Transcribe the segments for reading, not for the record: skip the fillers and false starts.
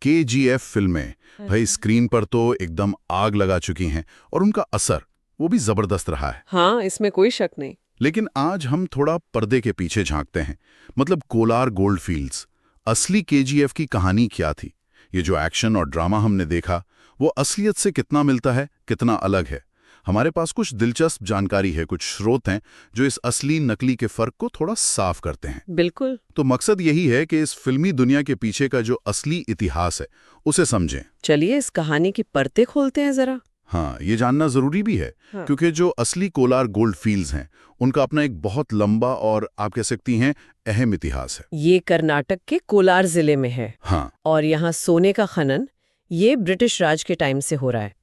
KGF फिल्में भाई screen पर तो एकदम आग लगा चुकी हैं और उनका असर वो भी जबरदस्त रहा है। हाँ, इसमें कोई शक नहीं। लेकिन आज हम थोड़ा पर्दे के पीछे झांकते हैं। मतलब कोलार गोल्डफील्ड्स, असली KGF की कहानी क्या थी? ये जो एक्शन और ड्रामा हमने देखा वो असलियत से कितना मिलता है, कितना अलग है? हमारे पास कुछ दिलचस्प जानकारी है, कुछ स्रोत हैं जो इस असली नकली के फर्क को थोड़ा साफ करते हैं। बिल्कुल। तो मकसद यही है कि इस फिल्मी दुनिया के पीछे का जो असली इतिहास है उसे समझें। चलिए इस कहानी की परतें खोलते हैं जरा। हाँ, ये जानना जरूरी भी है। हाँ। क्योंकि जो असली कोलार गोल्ड फील्ड्स हैं उनका अपना एक बहुत लंबा और आप कह सकती हैं अहम इतिहास है। ये कर्नाटक के कोलार जिले में है। हाँ। और यहाँ सोने का खनन ये ब्रिटिश राज के टाइम से हो रहा है।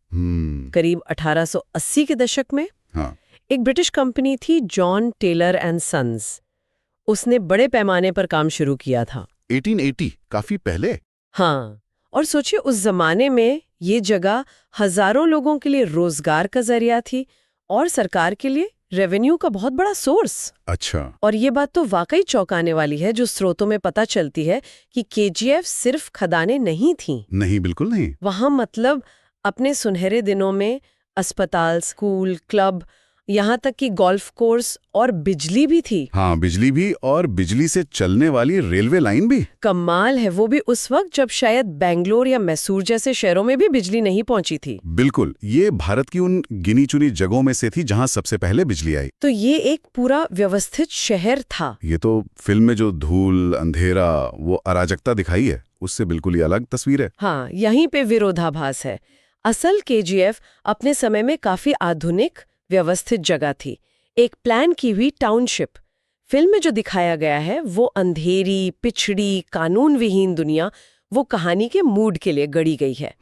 करीब 1880 के दशक में। हाँ। एक ब्रिटिश कंपनी थी जॉन टेलर एंड सन्स। उसने बड़े पैमाने पर काम शुरू किया था। 1880, काफी पहले। हाँ, और सोचिए उस जमाने में ये जगह हजारों लोगों के लिए रोजगार का जरिया थी और सरकार के लिए रेवेन्यू का बहुत बड़ा सोर्स। अच्छा। और ये बात तो वाकई चौंकाने वाली है जो स्रोतों में पता चलती है कि KGF सिर्फ खदानें नहीं थीं। नहीं, बिल्कुल नहीं। वहाँ मतलब अपने सुनहरे दिनों में अस्पताल, स्कूल, क्लब, यहाँ तक कि गोल्फ कोर्स और बिजली भी थी। हाँ, बिजली भी, और बिजली से चलने वाली रेलवे लाइन भी। कमाल है, वो भी उस वक्त जब शायद बेंगलोर या मैसूर जैसे शहरों में भी बिजली नहीं पहुंची थी। बिल्कुल, ये भारत की उन गिनी चुनी जगहों में से थी जहां सबसे पहले बिजली आई। तो ये एक पूरा व्यवस्थित शहर था। ये तो फिल्म में जो धूल, अंधेरा, वो अराजकता दिखाई है उससे बिल्कुल ही अलग तस्वीर है। हाँ, यहीं पे विरोधाभास है। असल KGF अपने समय में काफी आधुनिक व्यवस्थित जगह थी, एक प्लान की हुई टाउनशिप। फिल्म में जो दिखाया गया है वो अंधेरी, पिछड़ी, कानून विहीन दुनिया वो कहानी के मूड के लिए गढ़ी गई है।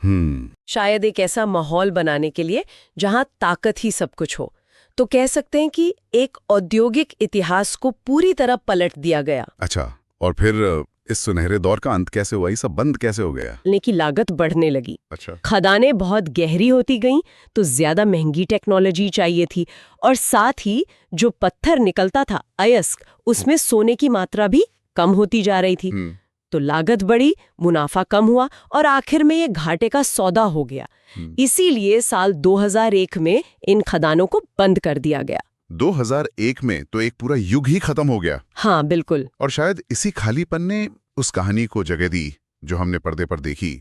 शायद एक ऐसा माहौल बनाने के लिए जहां ताकत ही सब कुछ हो। तो कह सकते हैं कि एक औद्योगिक इतिहास को पूरी तरह पलट दिया गया। अच्छा, और फिर इस सुनहरे दौर का अंत कैसे हुआ? ये सब बंद कैसे हो गया? लेकिन लागत बढ़ने लगी। अच्छा। खदानें बहुत गहरी होती गईं तो ज्यादा महंगी टेक्नोलॉजी चाहिए थी, और साथ ही जो पत्थर निकलता था अयस्क, उसमें सोने की मात्रा भी कम होती जा रही थी। तो लागत बढ़ी, मुनाफा कम हुआ और आखिर में ये घाटे का सौदा हो गया। इसीलिए साल 2001 में इन खदानों को बंद कर दिया गया। 2001 में तो एक पूरा युग ही खत्म हो गया। हाँ, बिल्कुल। और शायद इसी खालीपन ने उस कहानी को जगह दी जो हमने पर्दे पर देखी।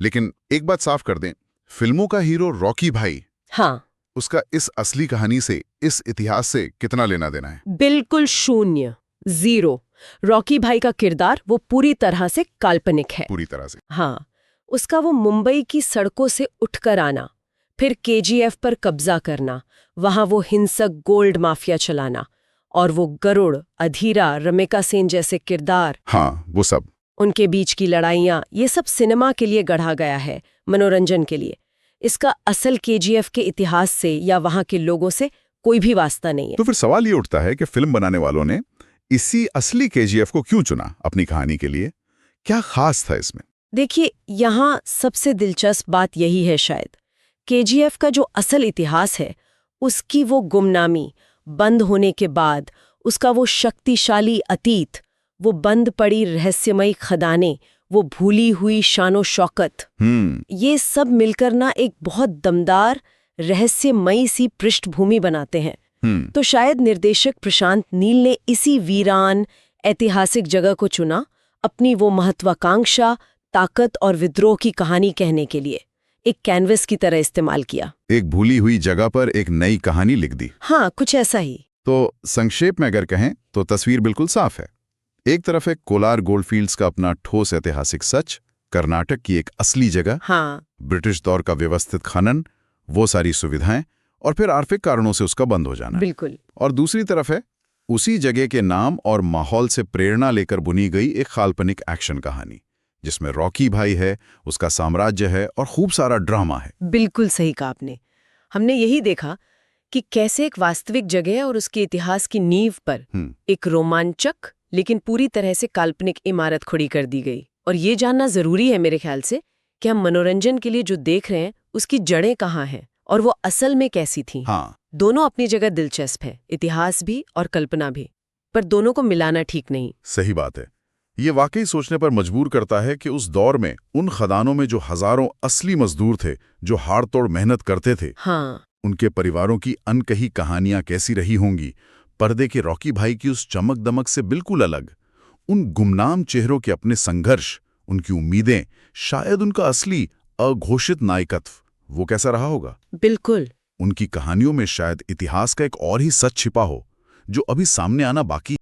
लेकिन एक बात साफ कर दें, फिल्मों का हीरो रॉकी भाई, हाँ, उसका इस असली कहानी से, इस इतिहास से कितना लेना देना है? बिल्कुल शून्य, जीरो। रॉकी भाई का किरदार वो पूरी तरह से काल्पनिक है। पूरी तरह से। हाँ, उसका वो मुंबई की सड़कों से उठकर आना, फिर KGF पर कब्जा करना, वहां वो हिंसक गोल्ड माफिया चलाना, और वो गरुड़, अधीरा, रमिका सेन जैसे किरदार, हाँ, वो सब, उनके बीच की लड़ाइयाँ, ये सब सिनेमा के लिए गढ़ा गया है, मनोरंजन के लिए। इसका असल KGF के इतिहास से या वहां के लोगों से कोई भी वास्ता नहीं है। तो फिर सवाल ये उठता है कि फिल्म बनाने वालों ने इसी असली KGF को क्यों चुना अपनी कहानी के लिए? क्या खास था इसमें? देखिए, यहाँ सबसे दिलचस्प बात यही है शायद, KGF का जो असल इतिहास है उसकी वो गुमनामी, बंद होने के बाद उसका वो शक्तिशाली अतीत, वो बंद पड़ी रहस्यमयी खदानें, वो भूली हुई शानो शौकत, ये सब मिलकर ना एक बहुत दमदार रहस्यमयी सी पृष्ठभूमि बनाते हैं। तो शायद निर्देशक प्रशांत नील ने इसी वीरान ऐतिहासिक जगह को चुना अपनी वो महत्वाकांक्षा, ताकत और विद्रोह की कहानी कहने के लिए, एक कैनवस की तरह इस्तेमाल किया। एक भूली हुई जगह पर एक नई कहानी लिख दी। हाँ, कुछ ऐसा ही। तो संक्षेप में अगर कहें तो तस्वीर बिल्कुल साफ है। एक तरफ है कोलार गोल्डफील्ड्स का अपना ठोस ऐतिहासिक सच, कर्नाटक की एक असली जगह, हाँ, ब्रिटिश दौर का व्यवस्थित खनन, वो सारी सुविधाएं, और फिर आर्थिक कारणों से उसका बंद हो जाना। बिल्कुल। और दूसरी तरफ है उसी जगह के नाम और माहौल से प्रेरणा लेकर बुनी गई एक काल्पनिक एक्शन कहानी, जिसमें रॉकी भाई है, उसका साम्राज्य है और खूब सारा ड्रामा है। बिल्कुल सही कहा आपने। हमने यही देखा कि कैसे एक वास्तविक जगह और उसके इतिहास की नींव पर एक रोमांचक लेकिन पूरी तरह से काल्पनिक इमारत खड़ी कर दी गई। और ये जानना जरूरी है मेरे ख्याल से कि हम मनोरंजन के लिए जो देख रहे हैं उसकी जड़ें कहाँ हैं और वो असल में कैसी थी। हाँ, दोनों अपनी जगह दिलचस्प है, इतिहास भी और कल्पना भी, पर दोनों को मिलाना ठीक नहीं। सही बात है। ये वाकई सोचने पर मजबूर करता है कि उस दौर में उन खदानों में जो हजारों असली मजदूर थे, जो हाड़-तोड़ मेहनत करते थे, हाँ, उनके परिवारों की अनकही कहानियां कैसी रही होंगी, पर्दे के रॉकी भाई की उस चमक-दमक से बिल्कुल अलग। उन गुमनाम चेहरों के अपने संघर्ष, उनकी उम्मीदें, शायद उनका असली अघोषित नायकत्व, वो कैसा रहा होगा? बिल्कुल। उनकी कहानियों में शायद इतिहास का एक और ही सच छिपा हो, जो अभी सामने आना बाकी